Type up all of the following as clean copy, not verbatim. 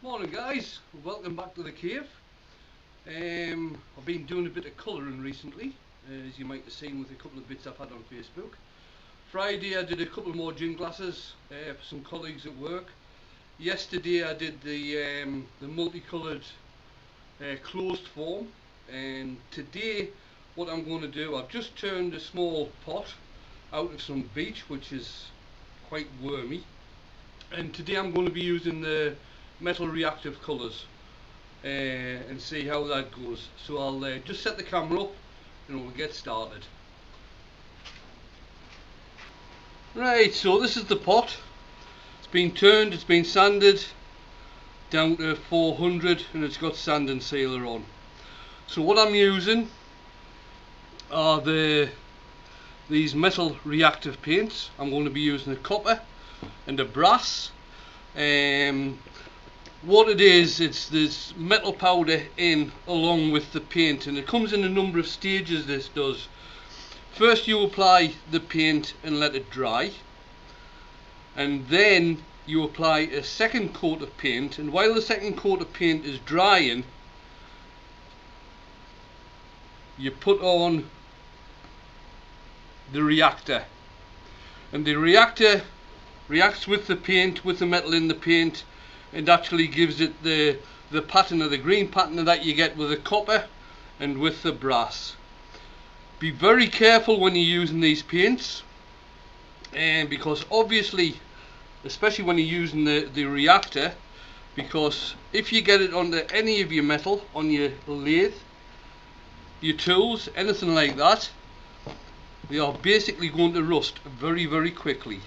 Morning guys, welcome back to the cave. I've been doing a bit of colouring recently, as you might have seen with a couple of bits I've had on Facebook. Friday I did a couple more gin glasses for some colleagues at work. Yesterday I did the multicoloured closed form, and today what I'm going to do, I've just turned a small pot out of some beech which is quite wormy, and today I'm going to be using the metal reactive colours and see how that goes. So I'll just set the camera up and we'll get started. Right, so this is the pot. It's been turned, it's been sanded down to 400 and it's got sand and sealer on. So what I'm using are these metal reactive paints. I'm going to be using a copper and a brass. What it is, it's this metal powder in along with the paint, and it comes in a number of stages. This does. First you apply the paint and let it dry, and then you apply a second coat of paint, and while the second coat of paint is drying you put on the reactor, and the reactor reacts with the paint, with the metal in the paint, and actually gives it the pattern, of the green pattern that you get with the copper and with the brass. Be very careful when you're using these paints, and because obviously, especially when you're using the reactor, because if you get it onto any of your metal, on your lathe, your tools, anything like that, they are basically going to rust very, very quickly.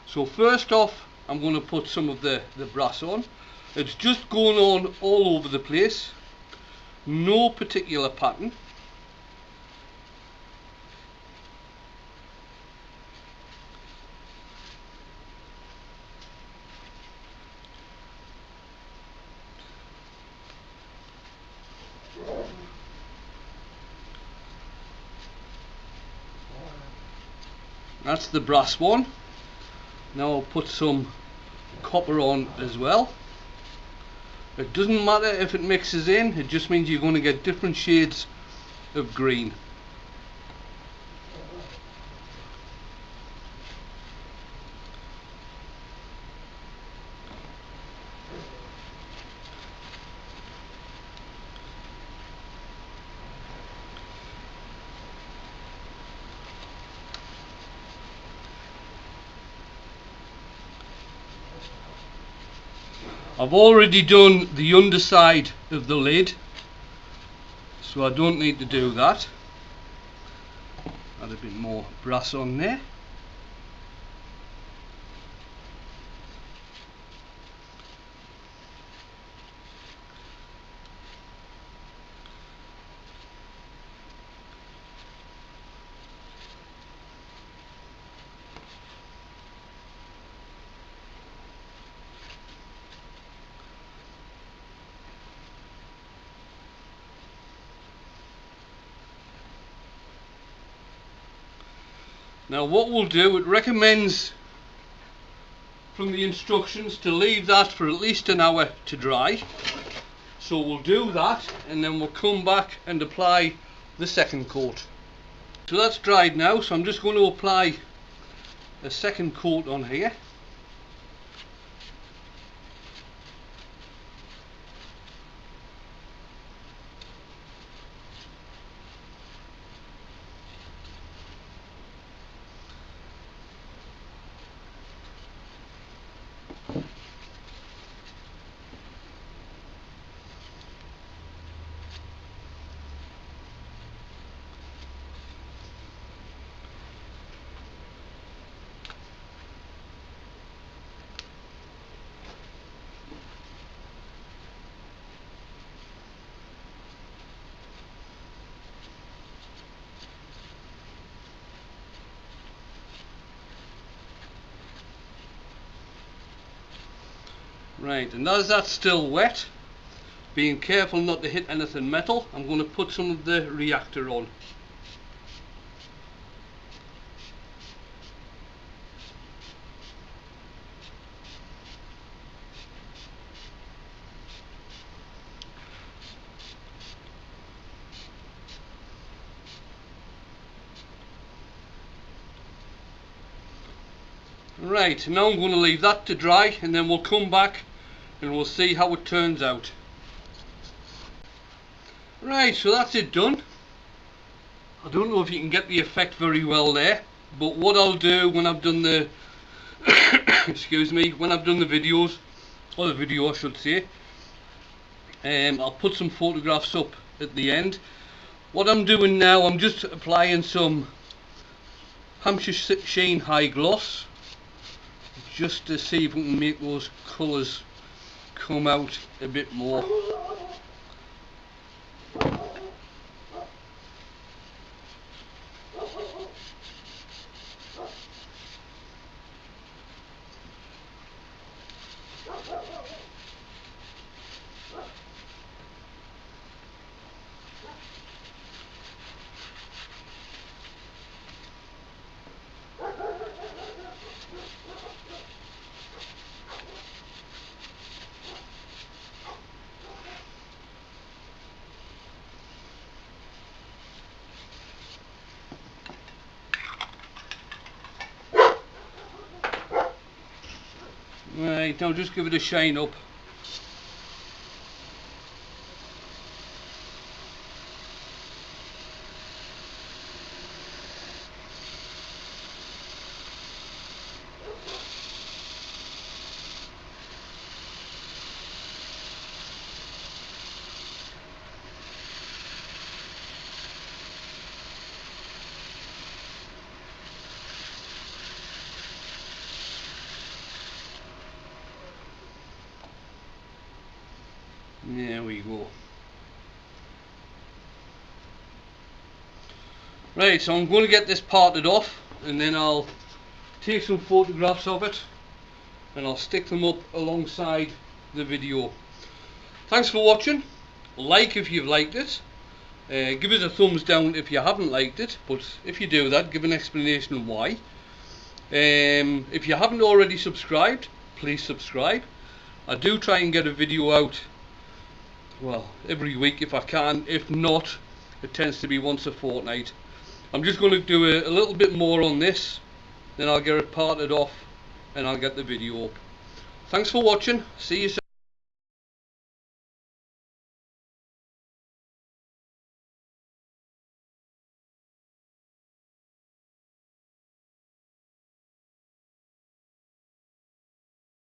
So first off, I'm going to put some of the brass on. It's just going on all over the place, no particular pattern. That's the brass one. Now I'll put some copper on as well. It doesn't matter if it mixes in, it just means you're going to get different shades of green. I've already done the underside of the lid, so I don't need to do that. Add a bit more brass on there. Now what we'll do, it recommends from the instructions to leave that for at least an hour to dry. So we'll do that, and then we'll come back and apply the second coat. So that's dried now, so I'm just going to apply a second coat on here. Right, and as that's still wet, being careful not to hit anything metal, I'm going to put some of the reactor on. Right, now I'm going to leave that to dry, and then we'll come back and we'll see how it turns out. Right, so that's it done. I don't know if you can get the effect very well there, but what I'll do when I've done the excuse me, when I've done the videos, or the video I should say, I'll put some photographs up at the end. What I'm doing now, I'm just applying some Hampshire Sheen High Gloss, just to see if we can make those colours come out a bit more. Right, now just give it a shine up. There we go. Right, so I'm going to get this parted off, and then I'll take some photographs of it and I'll stick them up alongside the video. Thanks for watching. Like if you've liked it. Give us a thumbs down if you haven't liked it, but if you do that, give an explanation of why. If you haven't already subscribed, please subscribe. I do try and get a video out, well, every week if I can. If not, it tends to be once a fortnight. I'm just going to do a little bit more on this, then I'll get it parted off and I'll get the video up. Thanks for watching. See you soon.